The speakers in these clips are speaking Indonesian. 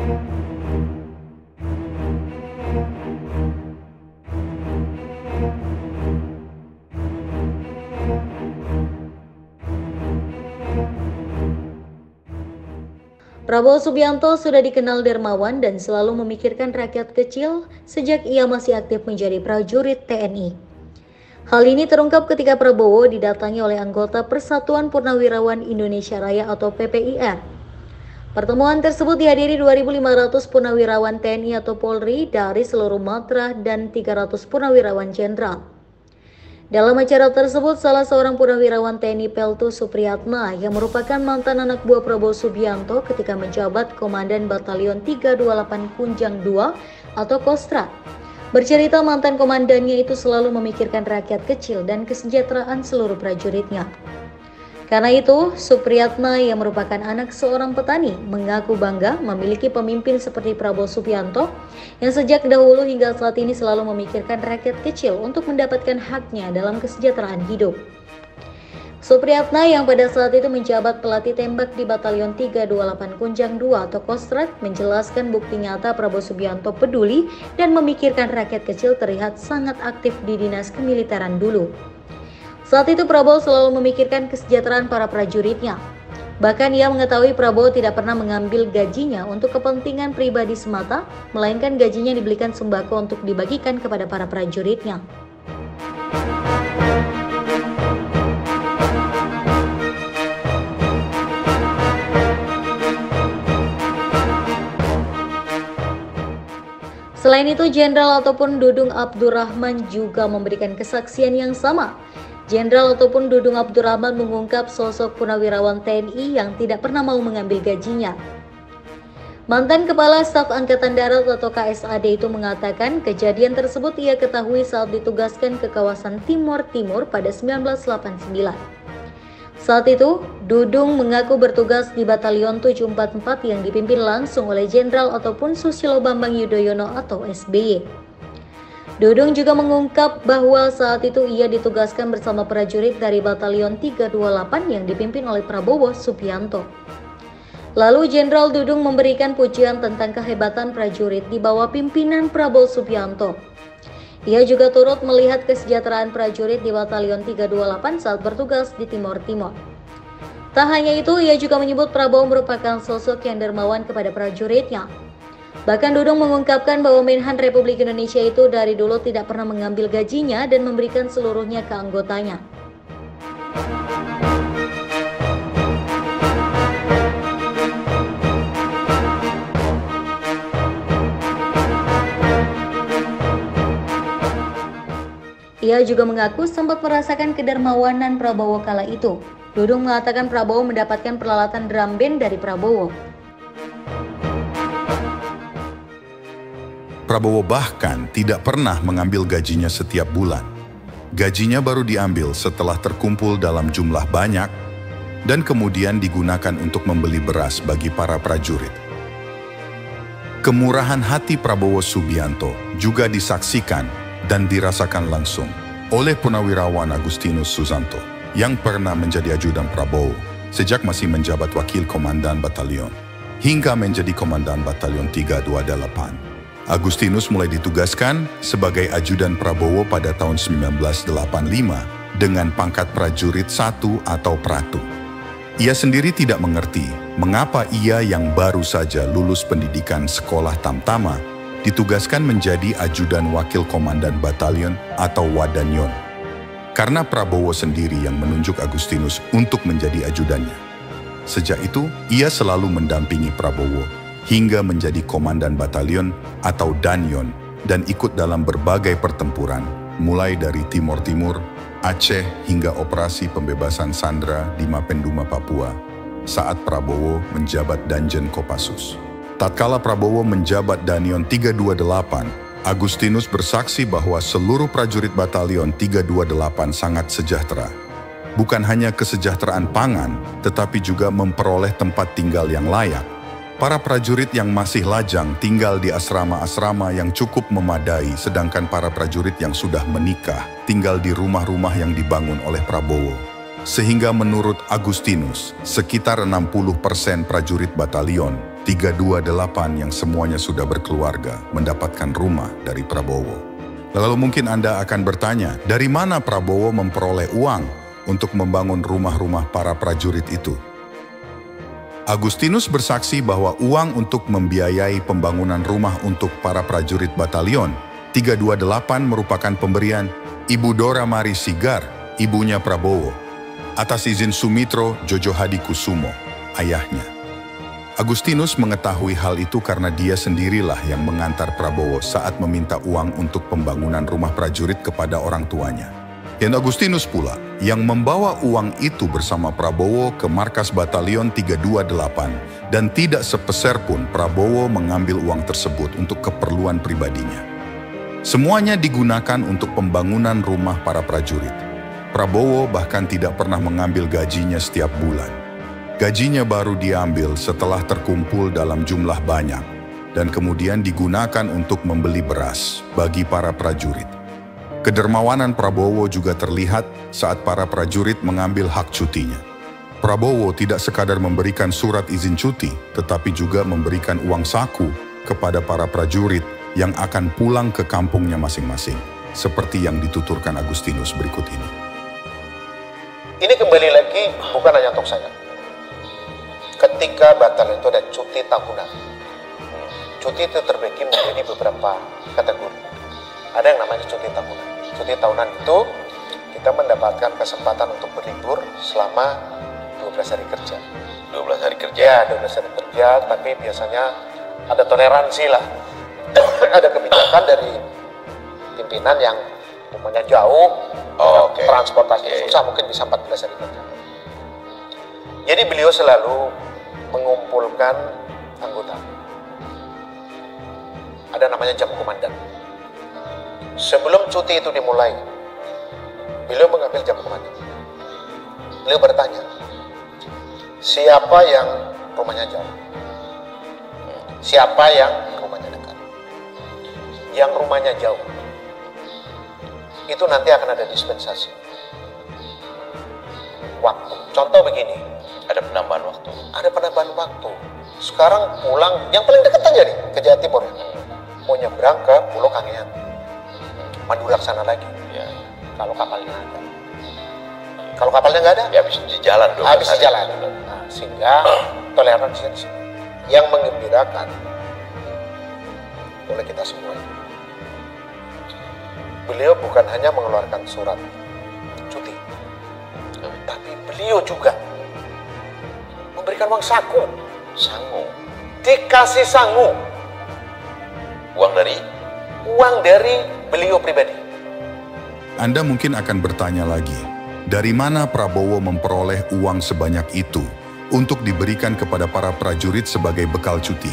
Prabowo Subianto sudah dikenal dermawan dan selalu memikirkan rakyat kecil sejak ia masih aktif menjadi prajurit TNI. Hal ini terungkap ketika Prabowo didatangi oleh anggota Persatuan Purnawirawan Indonesia Raya atau PPIR. Pertemuan tersebut dihadiri 2.500 purnawirawan TNI atau Polri dari seluruh matra dan 300 purnawirawan jenderal. Dalam acara tersebut, salah seorang purnawirawan TNI Peltu Supriyatna yang merupakan mantan anak buah Prabowo Subianto ketika menjabat Komandan Batalion 328 Kunjang II atau Kostrad, bercerita mantan komandannya itu selalu memikirkan rakyat kecil dan kesejahteraan seluruh prajuritnya. Karena itu, Supriyatna yang merupakan anak seorang petani mengaku bangga memiliki pemimpin seperti Prabowo Subianto yang sejak dahulu hingga saat ini selalu memikirkan rakyat kecil untuk mendapatkan haknya dalam kesejahteraan hidup. Supriyatna yang pada saat itu menjabat pelatih tembak di Batalion 328 Kunjang II atau Kostrad menjelaskan bukti nyata Prabowo Subianto peduli dan memikirkan rakyat kecil terlihat sangat aktif di dinas kemiliteran dulu. Saat itu Prabowo selalu memikirkan kesejahteraan para prajuritnya. Bahkan ia mengetahui Prabowo tidak pernah mengambil gajinya untuk kepentingan pribadi semata, melainkan gajinya dibelikan sembako untuk dibagikan kepada para prajuritnya. Selain itu, Jenderal ataupun Dudung Abdurrahman juga memberikan kesaksian yang sama. Jenderal ataupun Dudung Abdurrahman mengungkap sosok purnawirawan TNI yang tidak pernah mau mengambil gajinya. Mantan Kepala Staf Angkatan Darat atau KSAD itu mengatakan kejadian tersebut ia ketahui saat ditugaskan ke kawasan Timor Timur pada 1989. Saat itu, Dudung mengaku bertugas di Batalion 744 yang dipimpin langsung oleh Jenderal ataupun Susilo Bambang Yudhoyono atau SBY. Dudung juga mengungkap bahwa saat itu ia ditugaskan bersama prajurit dari Batalion 328 yang dipimpin oleh Prabowo Subianto. Lalu Jenderal Dudung memberikan pujian tentang kehebatan prajurit di bawah pimpinan Prabowo Subianto. Ia juga turut melihat kesejahteraan prajurit di Batalion 328 saat bertugas di Timor Timur. Tak hanya itu, ia juga menyebut Prabowo merupakan sosok yang dermawan kepada prajuritnya. Bahkan Dudung mengungkapkan bahwa Menhan Republik Indonesia itu dari dulu tidak pernah mengambil gajinya dan memberikan seluruhnya ke anggotanya. Ia juga mengaku sempat merasakan kedermawanan Prabowo kala itu. Dudung mengatakan Prabowo mendapatkan peralatan drum band dari Prabowo. Prabowo bahkan tidak pernah mengambil gajinya setiap bulan. Gajinya baru diambil setelah terkumpul dalam jumlah banyak dan kemudian digunakan untuk membeli beras bagi para prajurit. Kemurahan hati Prabowo Subianto juga disaksikan dan dirasakan langsung oleh Purnawirawan Agustinus Susanto yang pernah menjadi ajudan Prabowo sejak masih menjabat Wakil Komandan Batalion hingga menjadi Komandan Batalion 328. Agustinus mulai ditugaskan sebagai ajudan Prabowo pada tahun 1985 dengan pangkat prajurit 1 atau pratu. Ia sendiri tidak mengerti mengapa ia yang baru saja lulus pendidikan sekolah tamtama ditugaskan menjadi ajudan wakil komandan batalion atau wadanyon. Karena Prabowo sendiri yang menunjuk Agustinus untuk menjadi ajudannya. Sejak itu, ia selalu mendampingi Prabowo hingga menjadi komandan batalion atau danyon dan ikut dalam berbagai pertempuran, mulai dari Timor Timur, Aceh hingga operasi pembebasan Sandra di Mapenduma, Papua, saat Prabowo menjabat Danjen Kopassus. Tatkala Prabowo menjabat Danyon 328, Agustinus bersaksi bahwa seluruh prajurit batalion 328 sangat sejahtera. Bukan hanya kesejahteraan pangan, tetapi juga memperoleh tempat tinggal yang layak. Para prajurit yang masih lajang tinggal di asrama-asrama yang cukup memadai, sedangkan para prajurit yang sudah menikah tinggal di rumah-rumah yang dibangun oleh Prabowo. Sehingga menurut Agustinus, sekitar 60% prajurit batalion 328 yang semuanya sudah berkeluarga mendapatkan rumah dari Prabowo. Lalu mungkin Anda akan bertanya, dari mana Prabowo memperoleh uang untuk membangun rumah-rumah para prajurit itu? Agustinus bersaksi bahwa uang untuk membiayai pembangunan rumah untuk para prajurit batalion 328 merupakan pemberian Ibu Dora Mari Sigar, ibunya Prabowo, atas izin Sumitro Jojo Hadikusumo, ayahnya. Agustinus mengetahui hal itu karena dia sendirilah yang mengantar Prabowo saat meminta uang untuk pembangunan rumah prajurit kepada orang tuanya. Dan Agustinus pula yang membawa uang itu bersama Prabowo ke markas batalion 328 dan tidak sepeser pun Prabowo mengambil uang tersebut untuk keperluan pribadinya. Semuanya digunakan untuk pembangunan rumah para prajurit. Prabowo bahkan tidak pernah mengambil gajinya setiap bulan. Gajinya baru diambil setelah terkumpul dalam jumlah banyak dan kemudian digunakan untuk membeli beras bagi para prajurit. Kedermawanan Prabowo juga terlihat saat para prajurit mengambil hak cutinya. Prabowo tidak sekadar memberikan surat izin cuti, tetapi juga memberikan uang saku kepada para prajurit yang akan pulang ke kampungnya masing-masing, seperti yang dituturkan Agustinus berikut ini. Ini kembali lagi bukan hanya untuk saya. Ketika batalion itu ada cuti tahunan, cuti itu terbagi menjadi beberapa kategori. Ada yang namanya cuti tahunan. Cuti tahunan itu kita mendapatkan kesempatan untuk berlibur selama 12 hari kerja. 12 hari kerja? Ya, 12 hari kerja, tapi biasanya ada toleransi lah. Ada kebijakan dari pimpinan yang umumnya jauh, transportasi susah, mungkin bisa 14 hari kerja. Jadi beliau selalu mengumpulkan anggota. Ada namanya jam komandan. Sebelum cuti itu dimulai, beliau mengambil jam komandan. Beliau bertanya, siapa yang rumahnya jauh? Siapa yang rumahnya dekat? Yang rumahnya jauh, itu nanti akan ada dispensasi waktu. Contoh begini, Ada penambahan waktu. ada penambahan waktu. Sekarang pulang, yang paling dekat aja nih, ke Jawa Timur ya. Mau nyebrang ke Pulau Kangean, Madura ke sana lagi. Ya. Kalau kapalnya ada. Kalau kapalnya nggak ada, Ya habis di jalan dong. habis di jalan. Nah, sehingga toleransi di sini. Yang menggembirakan oleh kita semua. Beliau bukan hanya mengeluarkan surat cuti, tapi beliau juga memberikan uang saku. Sangu. Dikasih sangu. Uang dari? Uang dari beliau pribadi. Anda mungkin akan bertanya lagi, dari mana Prabowo memperoleh uang sebanyak itu untuk diberikan kepada para prajurit sebagai bekal cuti?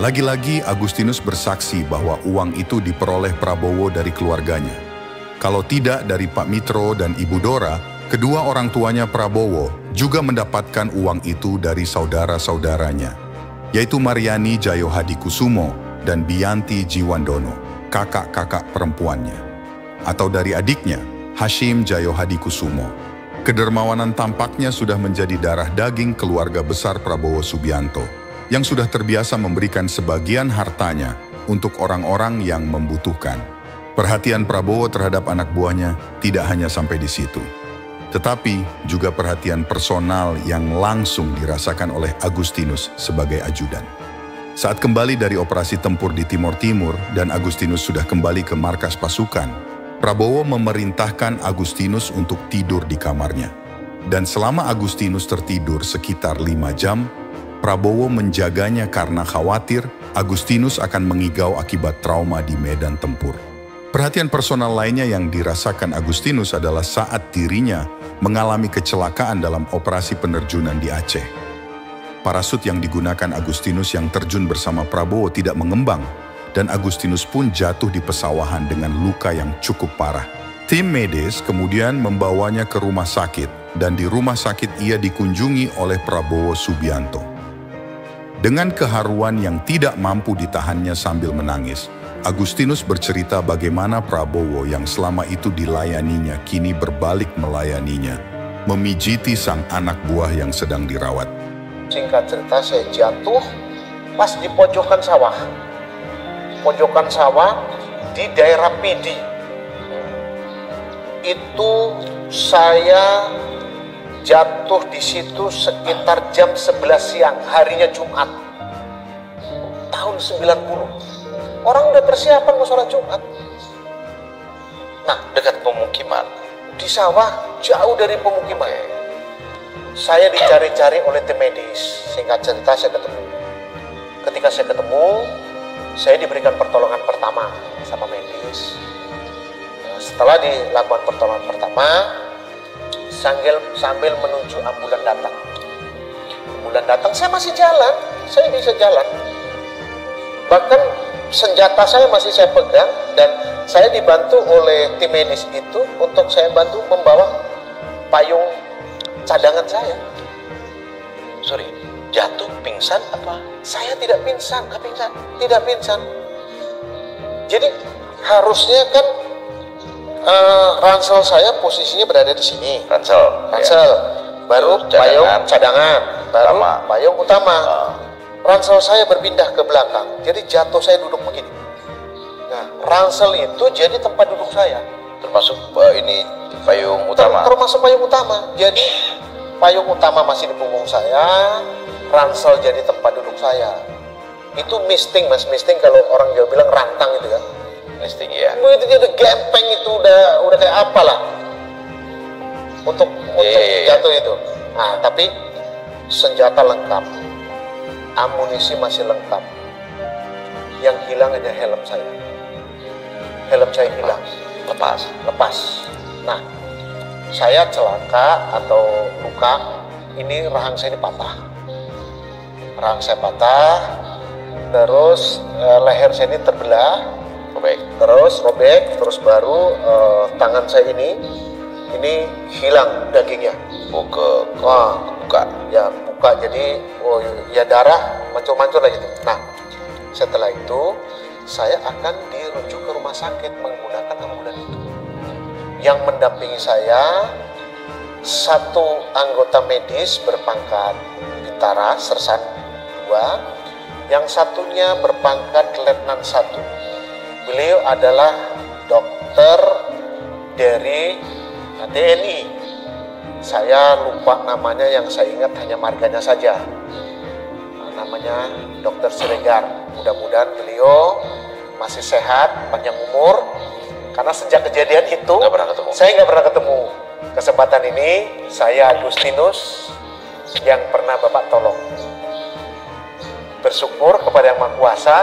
Lagi-lagi Agustinus bersaksi bahwa uang itu diperoleh Prabowo dari keluarganya. Kalau tidak dari Pak Mitro dan Ibu Dora, kedua orang tuanya Prabowo juga mendapatkan uang itu dari saudara-saudaranya, yaitu Mariani Jayo Hadikusumo dan Bianti Jiwandono, kakak-kakak perempuannya, atau dari adiknya, Hashim Jayo Hadikusumo. Kedermawanan tampaknya sudah menjadi darah daging keluarga besar Prabowo Subianto, yang sudah terbiasa memberikan sebagian hartanya untuk orang-orang yang membutuhkan. Perhatian Prabowo terhadap anak buahnya tidak hanya sampai di situ, tetapi juga perhatian personal yang langsung dirasakan oleh Agustinus sebagai ajudan. Saat kembali dari operasi tempur di Timur Timur dan Agustinus sudah kembali ke markas pasukan, Prabowo memerintahkan Agustinus untuk tidur di kamarnya. Dan selama Agustinus tertidur sekitar 5 jam, Prabowo menjaganya karena khawatir Agustinus akan mengigau akibat trauma di medan tempur. Perhatian personal lainnya yang dirasakan Agustinus adalah saat dirinya mengalami kecelakaan dalam operasi penerjunan di Aceh. Parasut yang digunakan Agustinus yang terjun bersama Prabowo tidak mengembang, dan Agustinus pun jatuh di pesawahan dengan luka yang cukup parah. Tim medis kemudian membawanya ke rumah sakit, dan di rumah sakit ia dikunjungi oleh Prabowo Subianto. Dengan keharuan yang tidak mampu ditahannya sambil menangis, Agustinus bercerita bagaimana Prabowo yang selama itu dilayaninya kini berbalik melayaninya, memijiti sang anak buah yang sedang dirawat. Singkat cerita, saya jatuh pas di pojokan sawah. Pojokan sawah di daerah Pidi. Itu saya jatuh di situ sekitar jam 11 siang, harinya Jumat. Tahun 90. Orang udah persiapan mau sholat Jumat. Nah, Dekat pemukiman. di sawah jauh dari pemukiman. Saya dicari-cari oleh tim medis. Singkat cerita, saya ketemu. Ketika saya ketemu, saya diberikan pertolongan pertama sama medis. Nah, setelah dilakukan pertolongan pertama, sambil menunggu ambulan datang. Ambulan datang, saya masih jalan, saya bisa jalan. Bahkan senjata saya masih saya pegang, dan saya dibantu oleh tim medis itu untuk saya bantu membawa payung cadangan saya. Sorry, jatuh pingsan apa? Saya tidak pingsan, tidak pingsan. Jadi harusnya kan ransel saya posisinya berada di sini. Ransel. Ya. Baru Cadangan. payung cadangan, baru Utama. payung utama. Ransel saya berpindah ke belakang, jadi jatuh saya duduk begini. Nah, ransel itu jadi tempat duduk saya. Termasuk ini payung utama. Termasuk payung utama. Jadi payung utama masih di punggung saya, ransel jadi tempat duduk saya. Itu misting, Mas. Misting kalau orang Jawa bilang rantang itu kan. Listing ya. Begitu dia udah gempeng itu udah kayak apalah. Untuk Iya. jatuh itu. Nah, tapi senjata lengkap. Amunisi masih lengkap. Yang hilang hanya helm saya. Helm saya hilang. Lepas. Nah, saya celaka atau luka, ini rahang saya ini patah. Rahang saya patah, terus leher saya ini terbelah, robek, terus baru tangan saya ini hilang dagingnya. Buka. Ya buka, jadi ya darah mancur-mancur lah gitu. Nah, setelah itu saya akan dirujuk ke rumah sakit menggunakan ambulan itu. Yang mendampingi saya satu anggota medis berpangkat Bintara Sersan 2, yang satunya berpangkat Letnan 1. Beliau adalah dokter dari TNI. Saya lupa namanya, yang saya ingat hanya marganya saja. Namanya Dokter Siregar. Mudah-mudahan beliau masih sehat, panjang umur. Karena sejak kejadian itu saya nggak pernah ketemu. Kesempatan ini saya Agustinus yang pernah Bapak tolong. Bersyukur kepada Yang Maha Kuasa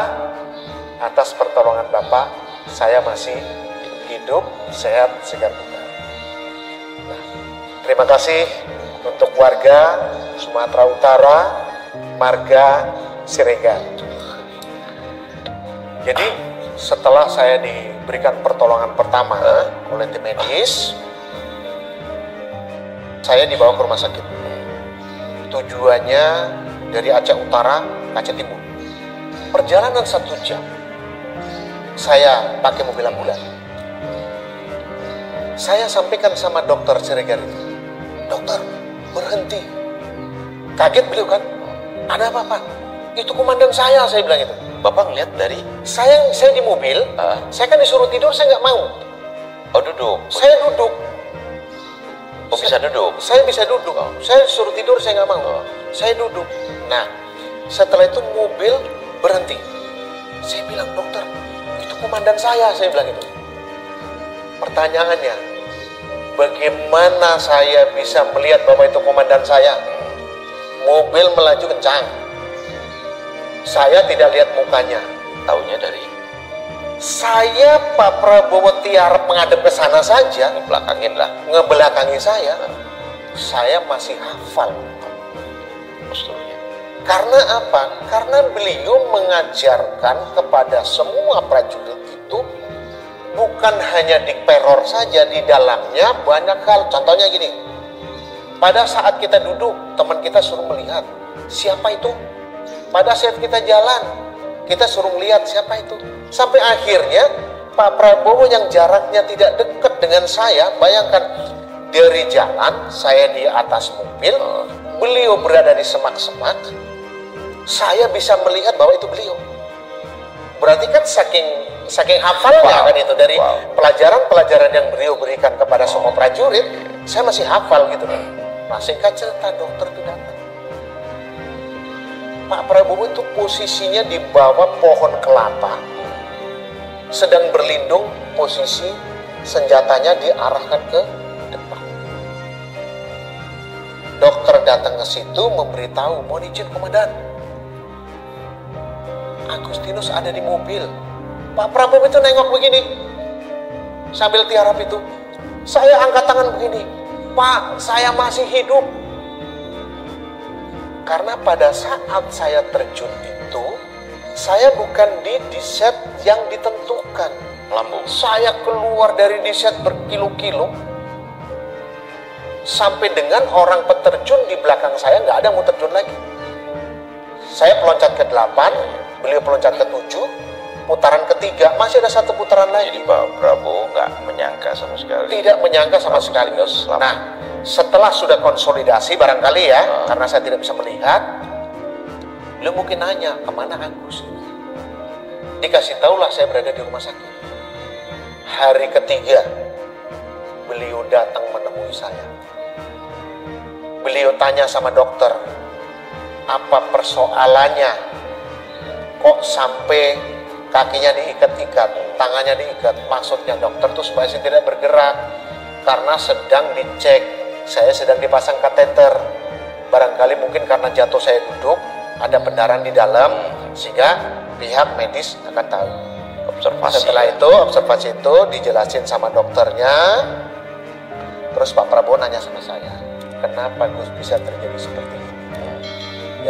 atas pertolongan Bapak, saya masih hidup, sehat, segar bugar. Nah, terima kasih untuk warga Sumatera Utara, marga Siregar. Jadi setelah saya diberikan pertolongan pertama oleh tim medis, saya dibawa ke rumah sakit. Tujuannya dari Aceh Utara ke Aceh Timur. Perjalanan 1 jam. Saya pakai mobil ambulan. Saya sampaikan sama dokter Siregar itu, dokter, berhenti. Kaget beliau kan, ada apa Pak? Itu komandan saya bilang itu. Bapak ngeliat dari? Saya di mobil, saya kan disuruh tidur, saya nggak mau. Oh, duduk. Saya duduk. Oh, bisa duduk? Saya bisa duduk. Saya disuruh tidur, saya nggak mau. Saya duduk. Nah, setelah itu mobil berhenti. Saya bilang, dokter, itu komandan saya bilang itu. Pertanyaannya, bagaimana saya bisa melihat bahwa itu komandan saya? Mobil melaju kencang. Saya tidak lihat mukanya. Taunya dari? Saya Pak Prabowo tiarap menghadap ke sana saja, ngebelakangi saya. Saya masih hafal posturnya. Karena apa? Karena beliau mengajarkan kepada semua prajurit itu bukan hanya di peror saja, di dalamnya banyak hal. Contohnya gini, pada saat kita duduk, teman kita suruh melihat siapa itu. Pada saat kita jalan, kita suruh melihat siapa itu. Sampai akhirnya Pak Prabowo yang jaraknya tidak dekat dengan saya, bayangkan dari jalan, saya di atas mobil, beliau berada di semak-semak, saya bisa melihat bahwa itu beliau. Berarti kan saking hafalnya kan itu dari pelajaran-pelajaran yang beliau berikan kepada semua prajurit, saya masih hafal gitu. Nah, singkat cerita dokter itu datang. Pak Prabowo itu posisinya di bawah pohon kelapa, sedang berlindung, posisi senjatanya diarahkan ke depan. Dokter datang ke situ memberitahu, mohon izin komandan, Agustinus ada di mobil. Pak Prabowo itu nengok begini sambil tiarap itu. Saya angkat tangan begini, Pak, saya masih hidup. Karena pada saat saya terjun itu, saya bukan di set yang ditentukan. Lambung. Saya keluar dari di set berkilo-kilo, sampai dengan orang peterjun di belakang saya nggak ada mau terjun lagi. Saya peloncat ke 8, beliau peloncat ke 7, putaran ketiga masih ada satu putaran lagi. Jadi Pak Prabowo nggak menyangka sama sekali. Tidak menyangka sama sekali. Nah, setelah sudah konsolidasi barangkali ya, karena saya tidak bisa melihat, beliau mungkin nanya, kemana Agus? Dikasih tahulah saya berada di rumah sakit. Hari ketiga, beliau datang menemui saya. Beliau tanya sama dokter, apa persoalannya? Kok sampai kakinya diikat-ikat, tangannya diikat? Maksudnya dokter tuh supaya saya tidak bergerak, karena sedang dicek, saya sedang dipasang kateter. Barangkali mungkin karena jatuh saya duduk, ada pendarahan di dalam, sehingga pihak medis akan tahu. Setelah itu, observasi itu dijelasin sama dokternya. Terus Pak Prabowo nanya sama saya, kenapa Gus bisa terjadi seperti ini?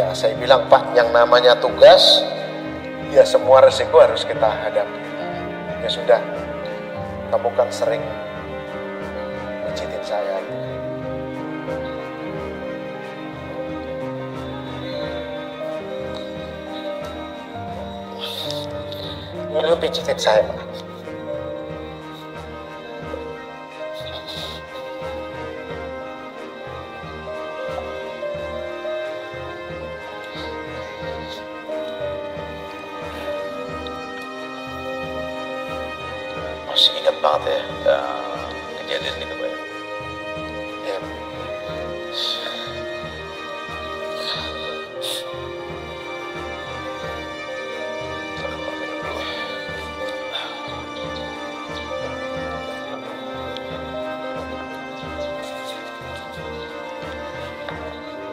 Ya saya bilang, Pak, yang namanya tugas, ya semua resiko harus kita hadapi. Ya sudah, kamu kan sering pijitin saya. Lu pijitin saya, Pak. Masih ingat banget ya kejadian itu Pak. Ya.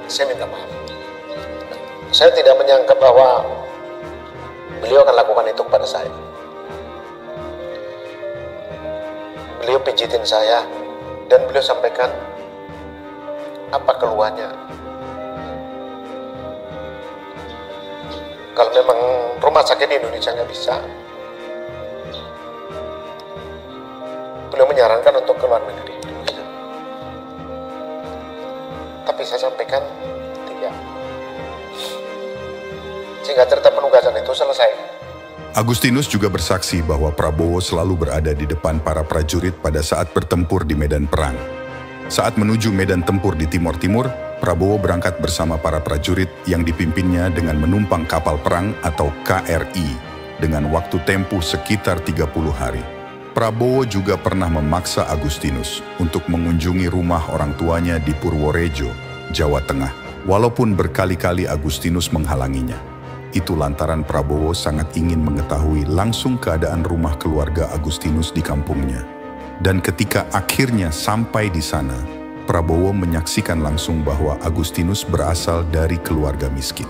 Saya minta maaf. Saya tidak menyangka bahwa beliau akan lakukan itu kepada saya. Beliau pijitin saya dan beliau sampaikan apa keluhannya. Kalau memang rumah sakit di Indonesia nggak bisa, beliau menyarankan untuk ke luar negeri. Tapi saya sampaikan tidak. Sehingga cerita penugasan itu selesai. Agustinus juga bersaksi bahwa Prabowo selalu berada di depan para prajurit pada saat bertempur di medan perang. Saat menuju medan tempur di Timur Timur, Prabowo berangkat bersama para prajurit yang dipimpinnya dengan menumpang kapal perang atau KRI dengan waktu tempuh sekitar 30 hari. Prabowo juga pernah memaksa Agustinus untuk mengunjungi rumah orang tuanya di Purworejo, Jawa Tengah, walaupun berkali-kali Agustinus menghalanginya. Itu lantaran Prabowo sangat ingin mengetahui langsung keadaan rumah keluarga Agustinus di kampungnya. Dan ketika akhirnya sampai di sana, Prabowo menyaksikan langsung bahwa Agustinus berasal dari keluarga miskin.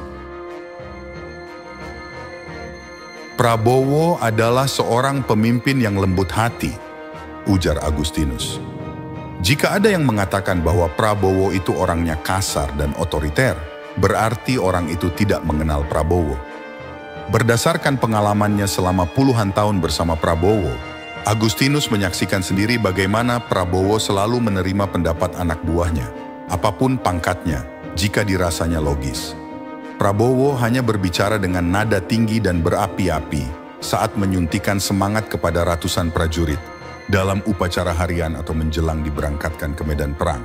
Prabowo adalah seorang pemimpin yang lembut hati, ujar Agustinus. Jika ada yang mengatakan bahwa Prabowo itu orangnya kasar dan otoriter, berarti orang itu tidak mengenal Prabowo. Berdasarkan pengalamannya selama puluhan tahun bersama Prabowo, Agustinus menyaksikan sendiri bagaimana Prabowo selalu menerima pendapat anak buahnya, apapun pangkatnya, jika dirasanya logis. Prabowo hanya berbicara dengan nada tinggi dan berapi-api saat menyuntikkan semangat kepada ratusan prajurit dalam upacara harian atau menjelang diberangkatkan ke medan perang.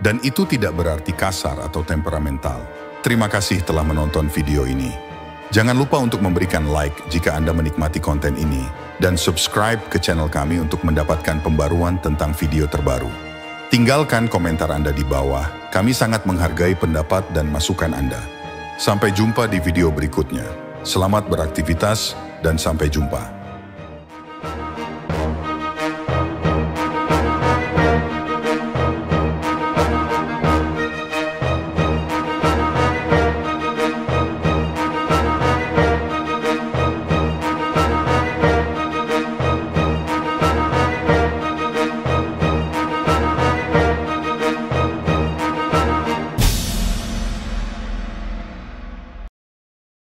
Dan itu tidak berarti kasar atau temperamental. Terima kasih telah menonton video ini. Jangan lupa untuk memberikan like jika Anda menikmati konten ini dan subscribe ke channel kami untuk mendapatkan pembaruan tentang video terbaru. Tinggalkan komentar Anda di bawah. Kami sangat menghargai pendapat dan masukan Anda. Sampai jumpa di video berikutnya. Selamat beraktivitas dan sampai jumpa.